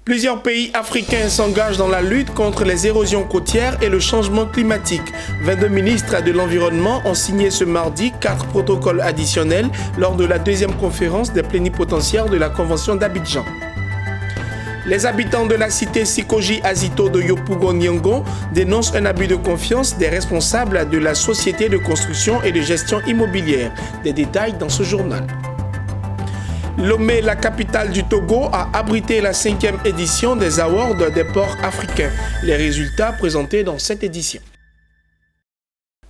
Plusieurs pays africains s'engagent dans la lutte contre les érosions côtières et le changement climatique. 22 ministres de l'Environnement ont signé ce mardi 4 protocoles additionnels lors de la deuxième conférence des plénipotentiaires de la Convention d'Abidjan. Les habitants de la cité Sikoji Azito de Yopougon-Nyongo dénoncent un abus de confiance des responsables de la société de construction et de gestion immobilière. Des détails dans ce journal. Lomé, la capitale du Togo, a abrité la 5e édition des Awards des ports africains. Les résultats présentés dans cette édition.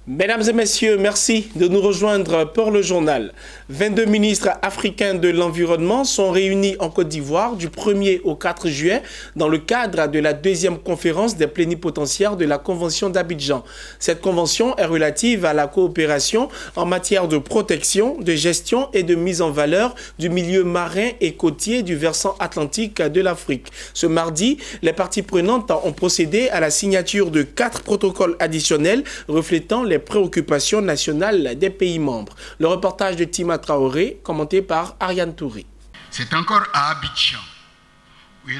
Mesdames et messieurs, merci de nous rejoindre pour le journal. 22 ministres africains de l'environnement sont réunis en Côte d'Ivoire du 1er au 4 juillet dans le cadre de la deuxième conférence des plénipotentiaires de la Convention d'Abidjan. Cette convention est relative à la coopération en matière de protection, de gestion et de mise en valeur du milieu marin et côtier du versant atlantique de l'Afrique. Ce mardi, les parties prenantes ont procédé à la signature de 4 protocoles additionnels reflétant les préoccupations nationales des pays membres. Le reportage de Tima Traoré, commenté par Ariane Touré. C'est encore à Abidjan.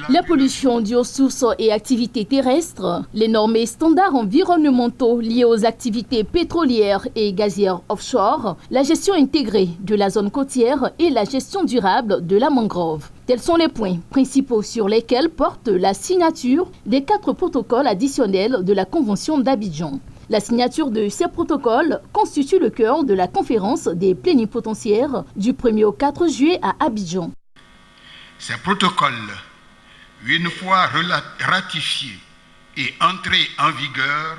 La pollution due aux sources et activités terrestres, les normes et standards environnementaux liés aux activités pétrolières et gazières offshore, la gestion intégrée de la zone côtière et la gestion durable de la mangrove. Tels sont les points principaux sur lesquels porte la signature des 4 protocoles additionnels de la Convention d'Abidjan. La signature de ces protocoles constitue le cœur de la conférence des plénipotentiaires du 1er au 4 juillet à Abidjan. Ces protocoles, une fois ratifiés et entrés en vigueur,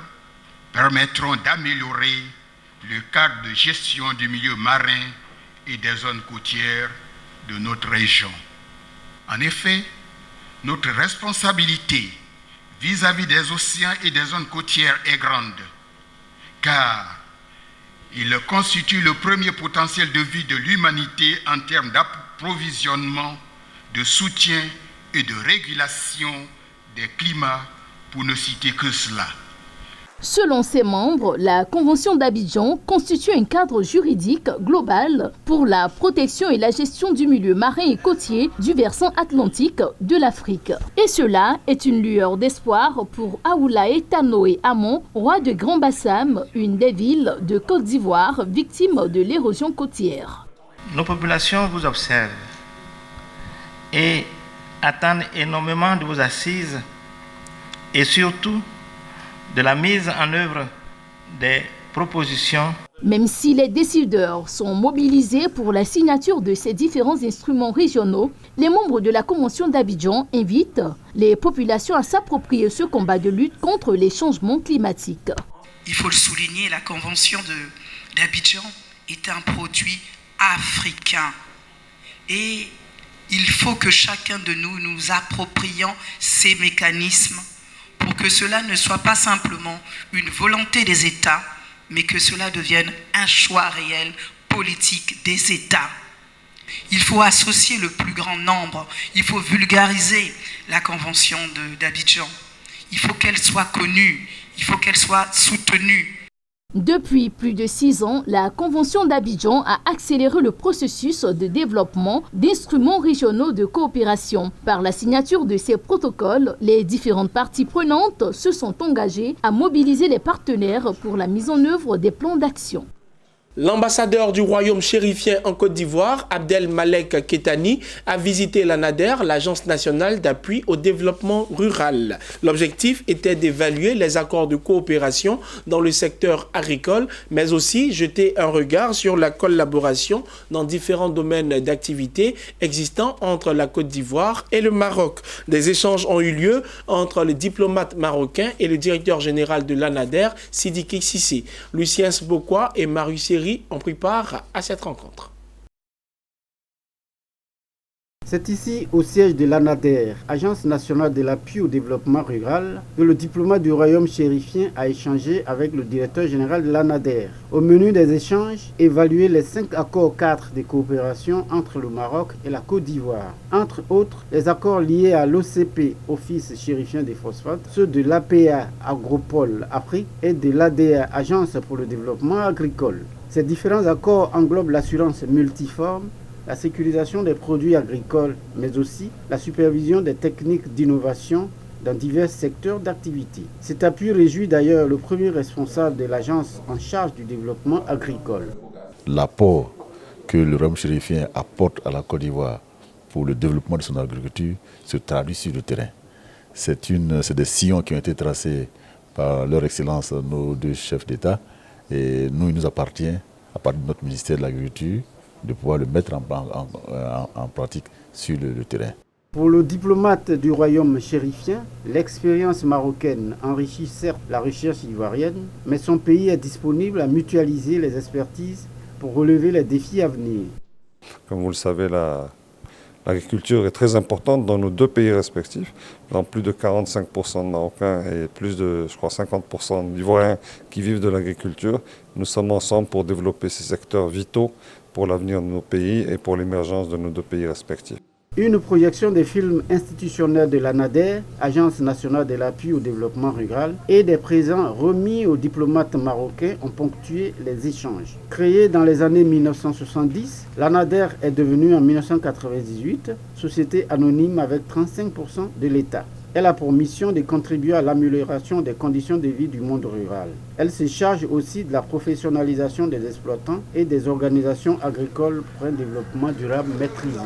permettront d'améliorer le cadre de gestion du milieu marin et des zones côtières de notre région. En effet, notre responsabilité vis-à-vis des océans et des zones côtières est grande, car il constitue le premier potentiel de vie de l'humanité en termes d'approvisionnement, de soutien et de régulation des climats, pour ne citer que cela. Selon ses membres, la Convention d'Abidjan constitue un cadre juridique global pour la protection et la gestion du milieu marin et côtier du versant atlantique de l'Afrique. Et cela est une lueur d'espoir pour Aoulaye Tanoé Amon, roi de Grand Bassam, une des villes de Côte d'Ivoire victime de l'érosion côtière. Nos populations vous observent et attendent énormément de vos assises et surtout de la mise en œuvre des propositions. Même si les décideurs sont mobilisés pour la signature de ces différents instruments régionaux, les membres de la Convention d'Abidjan invitent les populations à s'approprier ce combat de lutte contre les changements climatiques. Il faut le souligner, la Convention d'Abidjan est un produit africain. Et il faut que chacun de nous approprions ces mécanismes pour que cela ne soit pas simplement une volonté des États, mais que cela devienne un choix réel politique des États. Il faut associer le plus grand nombre, il faut vulgariser la Convention d'Abidjan. Il faut qu'elle soit connue, il faut qu'elle soit soutenue. Depuis plus de 6 ans, la Convention d'Abidjan a accéléré le processus de développement d'instruments régionaux de coopération. Par la signature de ces protocoles, les différentes parties prenantes se sont engagées à mobiliser les partenaires pour la mise en œuvre des plans d'action. L'ambassadeur du royaume chérifien en Côte d'Ivoire, Abdel Malek Ketani, a visité l'ANADER, l'Agence nationale d'appui au développement rural. L'objectif était d'évaluer les accords de coopération dans le secteur agricole, mais aussi jeter un regard sur la collaboration dans différents domaines d'activité existants entre la Côte d'Ivoire et le Maroc. Des échanges ont eu lieu entre le diplomate marocain et le directeur général de l'ANADER, Sidiki Sissi. Lucien Sbokwa et Marius Seri ont pris part à cette rencontre. C'est ici, au siège de l'ANADER, Agence nationale de l'appui au développement rural, que le diplomate du royaume chérifien a échangé avec le directeur général de l'ANADER. Au menu des échanges, évaluer les 5 accords cadres de coopération entre le Maroc et la Côte d'Ivoire. Entre autres, les accords liés à l'OCP, Office chérifien des phosphates, ceux de l'APA, Agropole Afrique, et de l'ADA, Agence pour le développement agricole. Ces différents accords englobent l'assurance multiforme, la sécurisation des produits agricoles, mais aussi la supervision des techniques d'innovation dans divers secteurs d'activité. Cet appui réjouit d'ailleurs le premier responsable de l'agence en charge du développement agricole. L'apport que le royaume chérifien apporte à la Côte d'Ivoire pour le développement de son agriculture se traduit sur le terrain. C'est des sillons qui ont été tracés par leur excellence, nos deux chefs d'État, et il nous appartient, à partir de notre ministère de l'Agriculture, de pouvoir le mettre en pratique sur le terrain. Pour le diplomate du royaume chérifien, l'expérience marocaine enrichit certes la recherche ivoirienne, mais son pays est disponible à mutualiser les expertises pour relever les défis à venir. Comme vous le savez, l'agriculture est très importante dans nos deux pays respectifs. Dans plus de 45% de Marocains et plus de, je crois, 50% d'Ivoiriens qui vivent de l'agriculture. Nous sommes ensemble pour développer ces secteurs vitaux pour l'avenir de nos pays et pour l'émergence de nos deux pays respectifs. Une projection des films institutionnels de l'ANADER, Agence nationale de l'appui au développement rural, et des présents remis aux diplomates marocains ont ponctué les échanges. Créée dans les années 1970, l'ANADER est devenue en 1998 société anonyme avec 35% de l'État. Elle a pour mission de contribuer à l'amélioration des conditions de vie du monde rural. Elle se charge aussi de la professionnalisation des exploitants et des organisations agricoles pour un développement durable maîtrisé.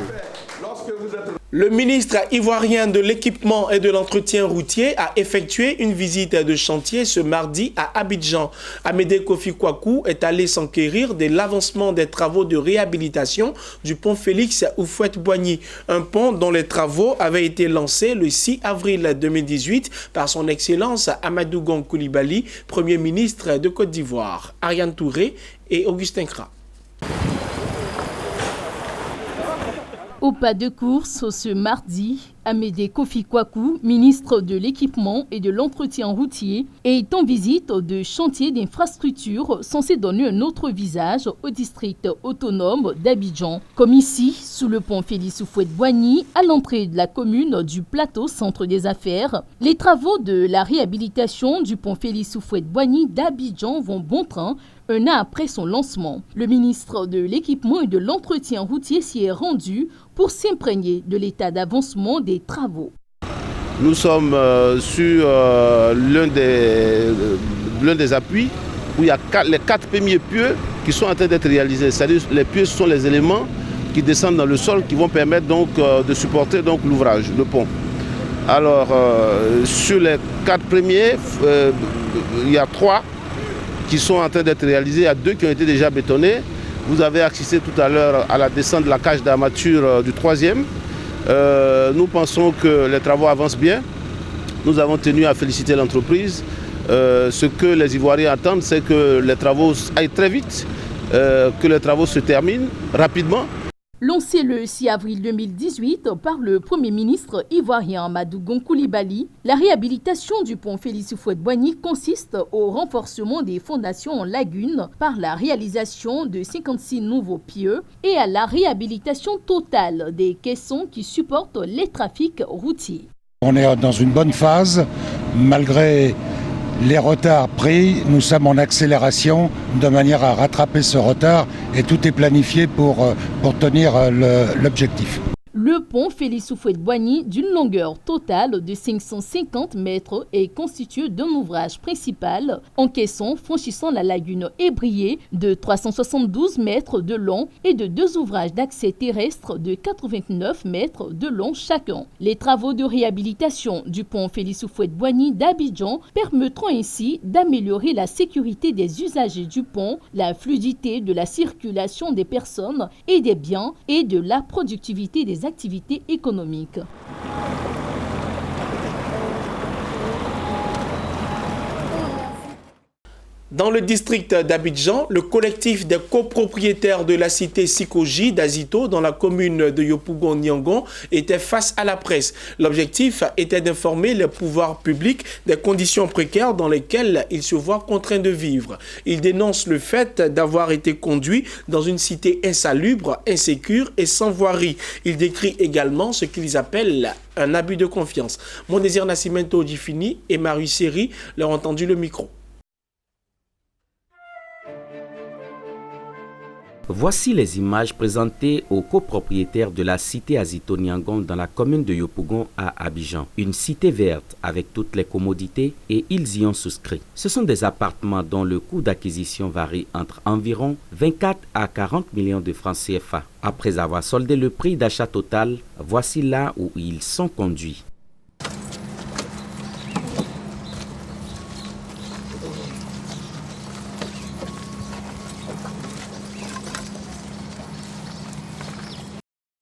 Le ministre ivoirien de l'équipement et de l'entretien routier a effectué une visite de chantier ce mardi à Abidjan. Amédée Kofi Kwaku est allé s'enquérir de l'avancement des travaux de réhabilitation du pont Félix Houphouët-Boigny, un pont dont les travaux avaient été lancés le 6 avril 2018 par son Excellence Amadou Gon Coulibaly, Premier ministre de Côte d'Ivoire. Ariane Touré et Augustin Kra. Au pas de course, ce mardi, Amédée Kofi Kwaku, ministre de l'Équipement et de l'Entretien routier, est en visite de chantier d'infrastructures censé donner un autre visage au district autonome d'Abidjan. Comme ici, sous le pont Félix Houphouët-Boigny, à l'entrée de la commune du plateau centre des affaires, les travaux de la réhabilitation du pont Félix Houphouët-Boigny d'Abidjan vont bon train un an après son lancement. Le ministre de l'Équipement et de l'Entretien routier s'y est rendu pour s'imprégner de l'état d'avancement des travaux. Nous sommes sur l'un des appuis où il y a les 4 premiers pieux qui sont en train d'être réalisés. C'est-à-dire les pieux sont les éléments qui descendent dans le sol qui vont permettre donc de supporter donc l'ouvrage, le pont. Alors sur les 4 premiers, il y a 3 qui sont en train d'être réalisés, il y a 2 qui ont été déjà bétonnés. Vous avez assisté tout à l'heure à la descente de la cage d'armature du 3e. Nous pensons que les travaux avancent bien. Nous avons tenu à féliciter l'entreprise. Ce que les Ivoiriens attendent, c'est que les travaux aillent très vite, que les travaux se terminent rapidement. Lancé le 6 avril 2018 par le Premier ministre ivoirien Amadou Gon Coulibaly, la réhabilitation du pont Félix Houphouët-Boigny consiste au renforcement des fondations en lagune par la réalisation de 56 nouveaux pieux et à la réhabilitation totale des caissons qui supportent les trafics routiers. On est dans une bonne phase, malgré les retards pris, nous sommes en accélération de manière à rattraper ce retard et tout est planifié pour tenir l'objectif. Le pont Félix Houphouët-Boigny, d'une longueur totale de 550 mètres, est constitué d'un ouvrage principal en caisson franchissant la lagune ébriée de 372 mètres de long et de 2 ouvrages d'accès terrestre de 89 mètres de long chacun. Les travaux de réhabilitation du pont Félix Houphouët-Boigny d'Abidjan permettront ainsi d'améliorer la sécurité des usagers du pont, la fluidité de la circulation des personnes et des biens et de la productivité des activités économiques. Dans le district d'Abidjan, le collectif des copropriétaires de la cité Sikoji d'Azito dans la commune de Yopougon-Niangon était face à la presse. L'objectif était d'informer les pouvoirs publics des conditions précaires dans lesquelles ils se voient contraints de vivre. Ils dénoncent le fait d'avoir été conduits dans une cité insalubre, insécure et sans voirie. Ils décrivent également ce qu'ils appellent un abus de confiance. Mondésir Nascimento Djifini et Marie Seri leur ont tendu le micro. Voici les images présentées aux copropriétaires de la cité Azito Niangon dans la commune de Yopougon à Abidjan. Une cité verte avec toutes les commodités et ils y ont souscrit. Ce sont des appartements dont le coût d'acquisition varie entre environ 24 à 40 millions de francs CFA. Après avoir soldé le prix d'achat total, voici là où ils sont conduits.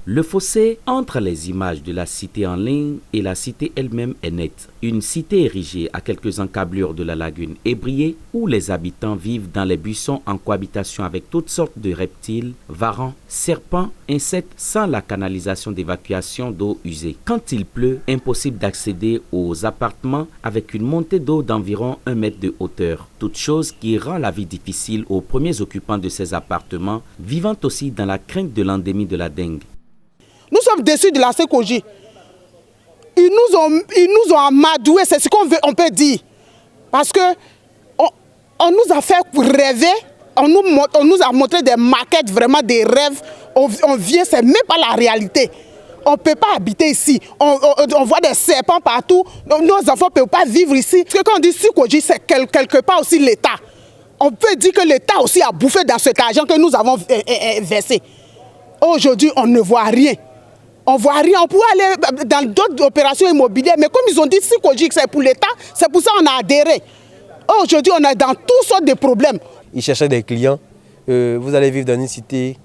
Le fossé entre les images de la cité en ligne et la cité elle-même est net. Une cité érigée à quelques encablures de la lagune ébriée où les habitants vivent dans les buissons en cohabitation avec toutes sortes de reptiles, varans, serpents, insectes sans la canalisation d'évacuation d'eau usée. Quand il pleut, impossible d'accéder aux appartements avec une montée d'eau d'environ 1 mètre de hauteur. Toute chose qui rend la vie difficile aux premiers occupants de ces appartements, vivant aussi dans la crainte de l'endémie de la dengue. Nous sommes déçus de la CECOJ. Ils nous ont amadoués, c'est ce on peut dire. Parce que on nous a fait rêver, on nous a montré des maquettes, vraiment des rêves. On vient, c'est même pas la réalité. On ne peut pas habiter ici. On voit des serpents partout. Nos enfants ne peuvent pas vivre ici. Parce que quand on dit CECOJ, c'est quelque part aussi l'État. On peut dire que l'État aussi a bouffé dans cet argent que nous avons versé. Aujourd'hui, on ne voit rien. On ne voit rien, on pourrait aller dans d'autres opérations immobilières, mais comme ils ont dit CECOJ, c'est pour l'État, c'est pour ça qu'on a adhéré. Aujourd'hui, on est dans toutes sortes de problèmes. Ils cherchaient des clients. Vous allez vivre dans une cité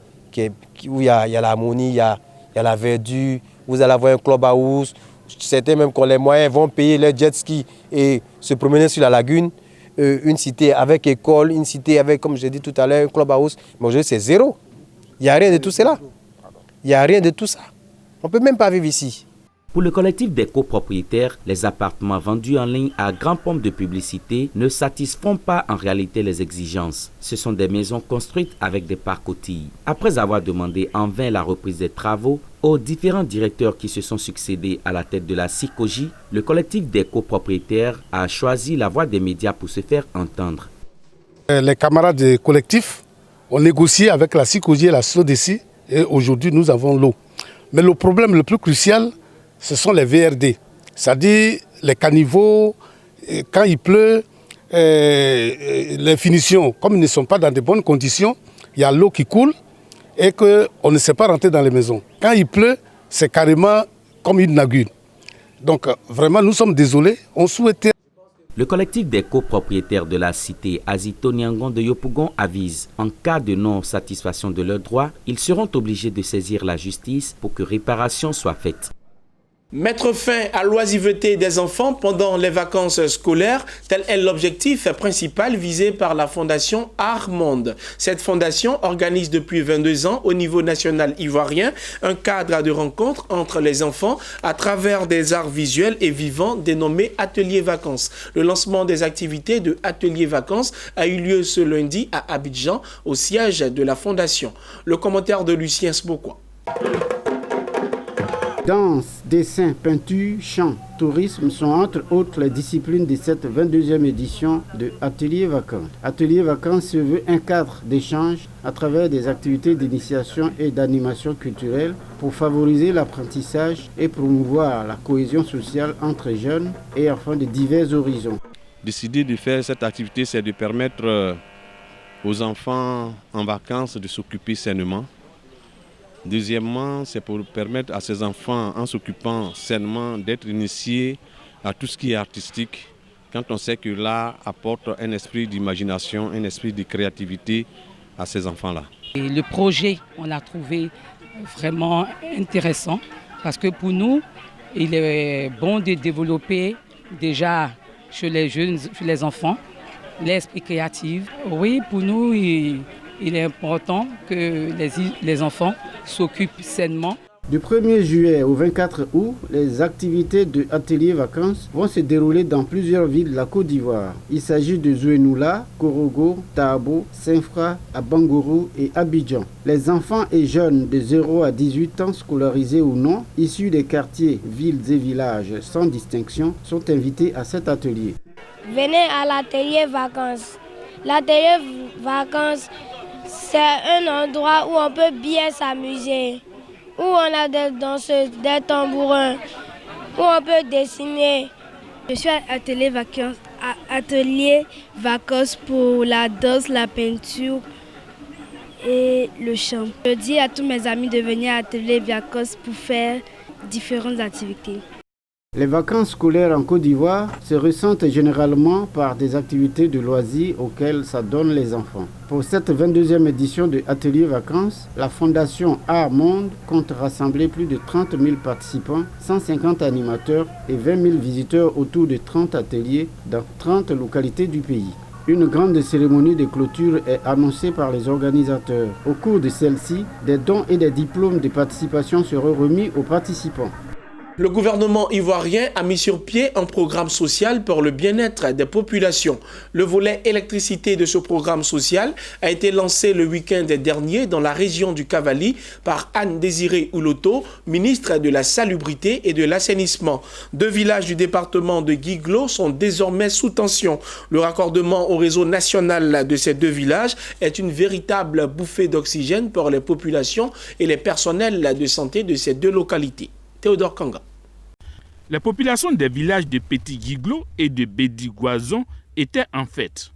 où il y a l'harmonie, il y a la verdure, vous allez avoir un clubhouse. Certains même qui ont les moyens vont payer leur jet ski et se promener sur la lagune. Une cité avec école, une cité avec, comme j'ai dit tout à l'heure, un clubhouse. Mais aujourd'hui, c'est zéro. Il n'y a rien de tout cela. Il n'y a rien de tout ça. On ne peut même pas vivre ici. Pour le collectif des copropriétaires, les appartements vendus en ligne à grand pompe de publicité ne satisfont pas en réalité les exigences. Ce sont des maisons construites avec des pare-cotilles. Après avoir demandé en vain la reprise des travaux aux différents directeurs qui se sont succédés à la tête de la CECOJ, le collectif des copropriétaires a choisi la voie des médias pour se faire entendre. Les camarades du collectif ont négocié avec la CECOJ et la SODECI et aujourd'hui nous avons l'eau. Mais le problème le plus crucial, ce sont les VRD, c'est-à-dire les caniveaux, quand il pleut, les finitions, comme ils ne sont pas dans de bonnes conditions, il y a l'eau qui coule et qu'on ne sait pas rentrer dans les maisons. Quand il pleut, c'est carrément comme une lagune. Donc vraiment, nous sommes désolés, on souhaitait... Le collectif des copropriétaires de la cité Azito Niangon de Yopougon avise, en cas de non-satisfaction de leurs droits, ils seront obligés de saisir la justice pour que réparation soit faite. Mettre fin à l'oisiveté des enfants pendant les vacances scolaires, tel est l'objectif principal visé par la fondation Art Monde. Cette fondation organise depuis 22 ans au niveau national ivoirien un cadre de rencontre entre les enfants à travers des arts visuels et vivants dénommés Ateliers Vacances. Le lancement des activités de Ateliers Vacances a eu lieu ce lundi à Abidjan, au siège de la fondation. Le commentaire de Lucien Sbokoua. Danse, dessin, peinture, chant, tourisme sont entre autres les disciplines de cette 22e édition de Ateliers Vacances. Ateliers Vacances se veut un cadre d'échange à travers des activités d'initiation et d'animation culturelle pour favoriser l'apprentissage et promouvoir la cohésion sociale entre jeunes et enfants de divers horizons. Décider de faire cette activité, c'est de permettre aux enfants en vacances de s'occuper sainement. Deuxièmement, c'est pour permettre à ces enfants, en s'occupant sainement, d'être initiés à tout ce qui est artistique, quand on sait que l'art apporte un esprit d'imagination, un esprit de créativité à ces enfants-là. Le projet, on l'a trouvé vraiment intéressant parce que pour nous, il est bon de développer déjà chez les jeunes, chez les enfants, l'esprit créatif. Oui, pour nous, il est important que les enfants s'occupent sainement. Du 1er juillet au 24 août, les activités de Ateliers Vacances vont se dérouler dans plusieurs villes de la Côte d'Ivoire. Il s'agit de Zouenoula, Korogo, Tabo, Saint-Fra, Abangourou et Abidjan. Les enfants et jeunes de 0 à 18 ans, scolarisés ou non, issus des quartiers, villes et villages sans distinction, sont invités à cet atelier. Venez à l'Atelier Vacances. L'Atelier Vacances, C'est un endroit où on peut bien s'amuser, où on a des danseuses, des tambourins, où on peut dessiner. Je suis à atelier vacances pour la danse, la peinture et le chant. Je dis à tous mes amis de venir à atelier vacances pour faire différentes activités. Les vacances scolaires en Côte d'Ivoire se ressentent généralement par des activités de loisirs auxquelles s'adonnent les enfants. Pour cette 22e édition de Atelier Vacances, la Fondation Art Monde compte rassembler plus de 30 000 participants, 150 animateurs et 20 000 visiteurs autour de 30 ateliers dans 30 localités du pays. Une grande cérémonie de clôture est annoncée par les organisateurs. Au cours de celle-ci, des dons et des diplômes de participation seront remis aux participants. Le gouvernement ivoirien a mis sur pied un programme social pour le bien-être des populations. Le volet électricité de ce programme social a été lancé le week-end dernier dans la région du Cavali par Anne-Désirée Ouloto, ministre de la Salubrité et de l'Assainissement. 2 villages du département de Guiglo sont désormais sous tension. Le raccordement au réseau national de ces 2 villages est une véritable bouffée d'oxygène pour les populations et les personnels de santé de ces 2 localités. Théodore Kanga. La population des villages de Petit Guiglo et de Bédi-Goison était en fête.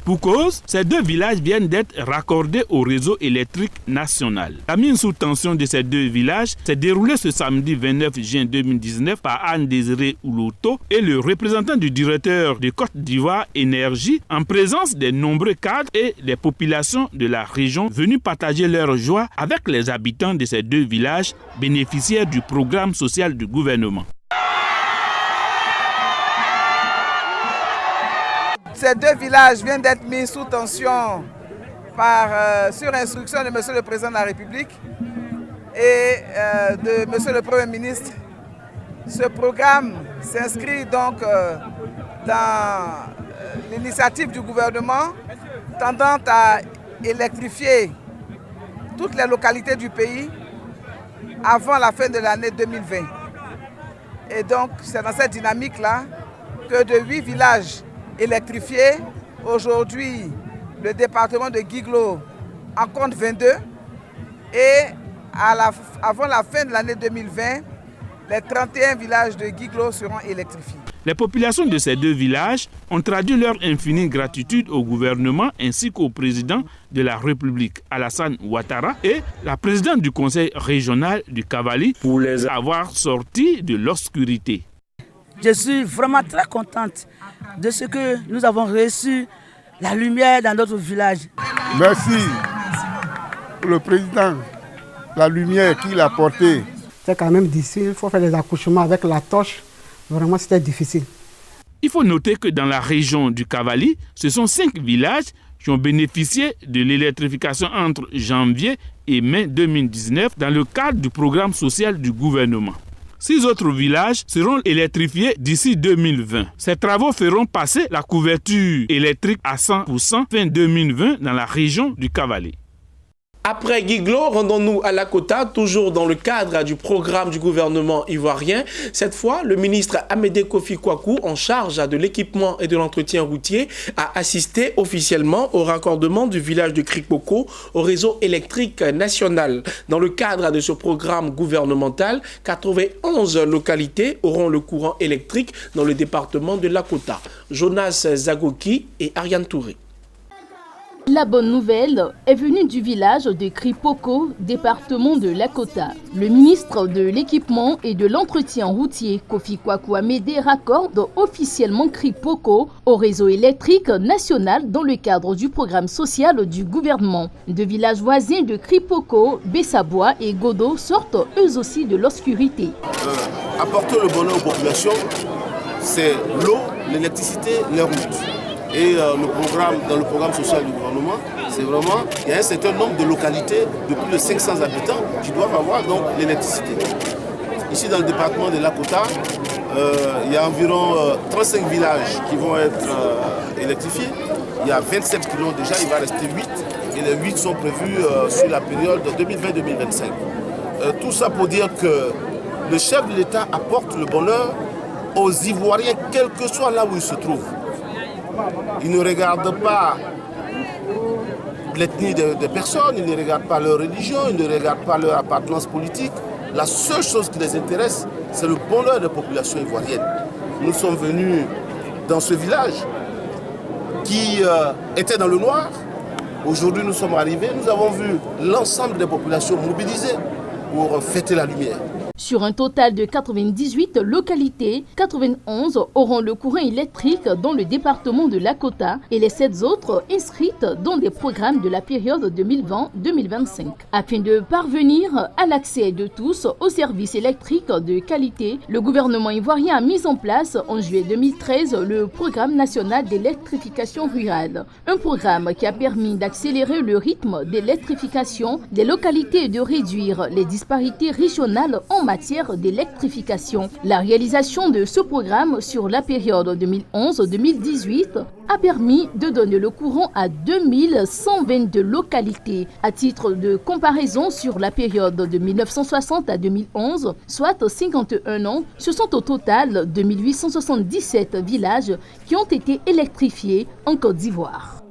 Pour cause, ces 2 villages viennent d'être raccordés au réseau électrique national. La mise sous tension de ces 2 villages s'est déroulée ce samedi 29 juin 2019 par Anne-Désirée Ouloto et le représentant du directeur de Côte d'Ivoire Énergie en présence des nombreux cadres et des populations de la région venus partager leur joie avec les habitants de ces 2 villages bénéficiaires du programme social du gouvernement. Ces 2 villages viennent d'être mis sous tension sur instruction de M. le Président de la République et de M. le Premier ministre. Ce programme s'inscrit donc dans l'initiative du gouvernement tendant à électrifier toutes les localités du pays avant la fin de l'année 2020. Et donc c'est dans cette dynamique-là que de 8 villages électrifiés. Aujourd'hui, le département de Guiglo en compte 22 et avant la fin de l'année 2020, les 31 villages de Guiglo seront électrifiés. Les populations de ces 2 villages ont traduit leur infinie gratitude au gouvernement ainsi qu'au président de la République, Alassane Ouattara, et la présidente du conseil régional du Cavali pour les avoir sortis de l'obscurité. Je suis vraiment très contente de ce que nous avons reçu, la lumière dans notre village. Merci pour le président, la lumière qu'il a apportée. C'est quand même difficile, il faut faire des accouchements avec la torche. Vraiment, c'était difficile. Il faut noter que dans la région du Cavali, ce sont 5 villages qui ont bénéficié de l'électrification entre janvier et mai 2019 dans le cadre du programme social du gouvernement. 6 autres villages seront électrifiés d'ici 2020. Ces travaux feront passer la couverture électrique à 100% fin 2020 dans la région du Cavali. Après Guiglo, rendons-nous à Lakota, toujours dans le cadre du programme du gouvernement ivoirien. Cette fois, le ministre Amédée Kofi Kwaku, en charge de l'équipement et de l'entretien routier, a assisté officiellement au raccordement du village de Kripoko au réseau électrique national. Dans le cadre de ce programme gouvernemental, 91 localités auront le courant électrique dans le département de Lakota. Jonas Zagoki et Ariane Touré. La bonne nouvelle est venue du village de Kripoko, département de Lakota. Le ministre de l'équipement et de l'entretien routier, Kofi Kwaku Amédée, raccorde officiellement Kripoko au réseau électrique national dans le cadre du programme social du gouvernement. 2 villages voisins de Kripoko, Bessabois et Godo sortent eux aussi de l'obscurité. Apporter le bonheur aux populations, c'est l'eau, l'électricité, les routes. Et dans le programme social du gouvernement, c'est vraiment, il y a un certain nombre de localités de plus de 500 habitants qui doivent avoir donc l'électricité. Ici dans le département de Lakota, il y a environ 35 villages qui vont être électrifiés. Il y a 27 qui l'ont déjà, il va rester 8 et les 8 sont prévus sur la période 2020-2025. Tout ça pour dire que le chef de l'État apporte le bonheur aux Ivoiriens, quel que soit là où ils se trouvent. Ils ne regardent pas l'ethnie des personnes, ils ne regardent pas leur religion, ils ne regardent pas leur appartenance politique. La seule chose qui les intéresse, c'est le bonheur des populations ivoiriennes. Nous sommes venus dans ce village qui était dans le noir. Aujourd'hui, nous sommes arrivés, nous avons vu l'ensemble des populations mobilisées pour fêter la lumière. Sur un total de 98 localités, 91 auront le courant électrique dans le département de Lakota et les 7 autres inscrites dans des programmes de la période 2020-2025. Afin de parvenir à l'accès de tous aux services électriques de qualité, le gouvernement ivoirien a mis en place en juillet 2013 le programme national d'électrification rurale. Un programme qui a permis d'accélérer le rythme d'électrification des localités et de réduire les disparités régionales en matière d'électrification. La réalisation de ce programme sur la période 2011-2018 a permis de donner le courant à 2122 localités. À titre de comparaison, sur la période de 1960 à 2011, soit 51 ans, ce sont au total 2877 villages qui ont été électrifiés en Côte d'Ivoire.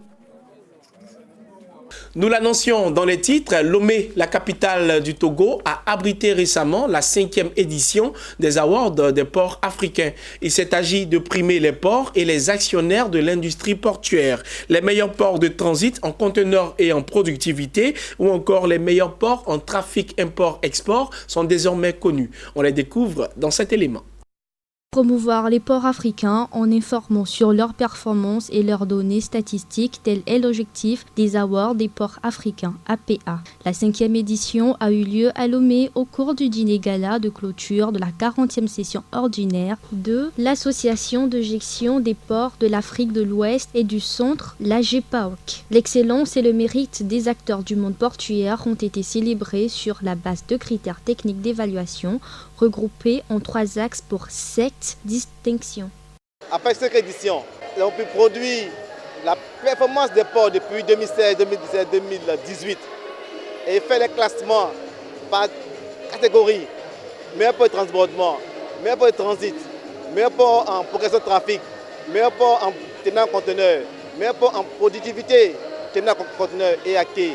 Nous l'annoncions dans les titres, Lomé, la capitale du Togo, a abrité récemment la 5e édition des Awards des ports africains. Il s'est agi de primer les ports et les actionnaires de l'industrie portuaire, les meilleurs ports de transit en conteneurs et en productivité, ou encore les meilleurs ports en trafic import-export sont désormais connus. On les découvre dans cet élément. Promouvoir les ports africains en informant sur leurs performances et leurs données statistiques, tel est l'objectif des Awards des ports africains, APA. La 5e édition a eu lieu à Lomé au cours du dîner gala de clôture de la 40e session ordinaire de l'Association de gestion des ports de l'Afrique de l'Ouest et du Centre, l'AGPAOC. L'excellence et le mérite des acteurs du monde portuaire ont été célébrés sur la base de critères techniques d'évaluation regroupés en 3 axes pour 7 distinctions. Après cette édition, nous avons pu produire la performance des ports depuis 2016, 2017, 2018 et faire les classements par catégorie. Meilleur port de transbordement, meilleur port de transit, meilleur port en progression de trafic, meilleur port en tenant conteneur, meilleur port en productivité tenant conteneur et acquis.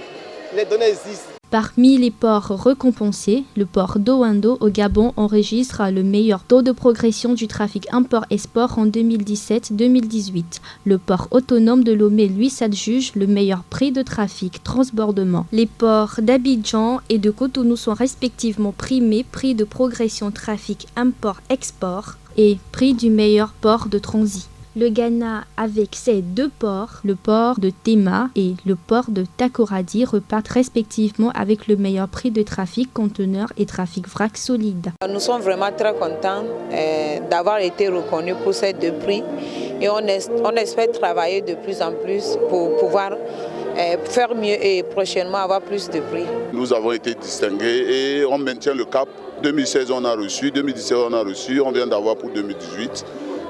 Les données existent. Parmi les ports récompensés, le port d'Owando au Gabon enregistre le meilleur taux de progression du trafic import-export en 2017-2018. Le port autonome de Lomé, lui, s'adjuge le meilleur prix de trafic transbordement. Les ports d'Abidjan et de Cotonou sont respectivement primés prix de progression trafic import-export et prix du meilleur port de transit. Le Ghana, avec ses 2 ports, le port de Tema et le port de Takoradi, repartent respectivement avec le meilleur prix de trafic conteneur et trafic vrac solide. Nous sommes vraiment très contents d'avoir été reconnus pour ces 2 prix et on espère travailler de plus en plus pour pouvoir faire mieux et prochainement avoir plus de prix. Nous avons été distingués et on maintient le cap. 2016 on a reçu, 2017 on a reçu, on vient d'avoir pour 2018.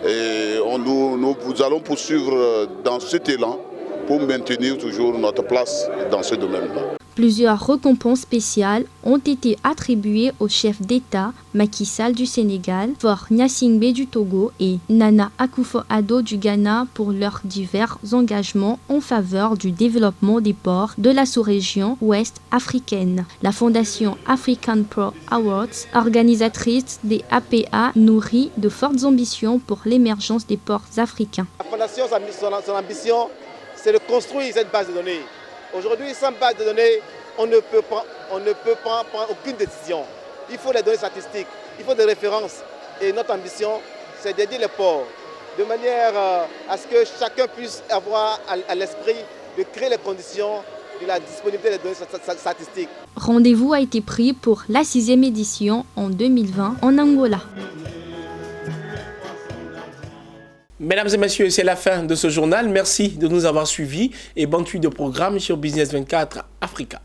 Et nous allons poursuivre dans cet élan pour maintenir toujours notre place dans ce domaine-là. Plusieurs récompenses spéciales ont été attribuées au chef d'État Macky Sall du Sénégal, Faure Gnassingbé du Togo et Nana Akufo-Addo du Ghana pour leurs divers engagements en faveur du développement des ports de la sous-région ouest africaine. La fondation African Port Awards, organisatrice des APA, nourrit de fortes ambitions pour l'émergence des ports africains. La fondation, son ambition, c'est de construire cette base de données. Aujourd'hui, sans base de données, on ne peut prendre aucune décision. Il faut les données statistiques, il faut des références. Et notre ambition, c'est d'aider les ports de manière à ce que chacun puisse avoir à l'esprit de créer les conditions de la disponibilité des données statistiques. Rendez-vous a été pris pour la 6e édition en 2020 en Angola. Mesdames et messieurs, c'est la fin de ce journal. Merci de nous avoir suivis et bonne suite de programme sur Business 24 Africa.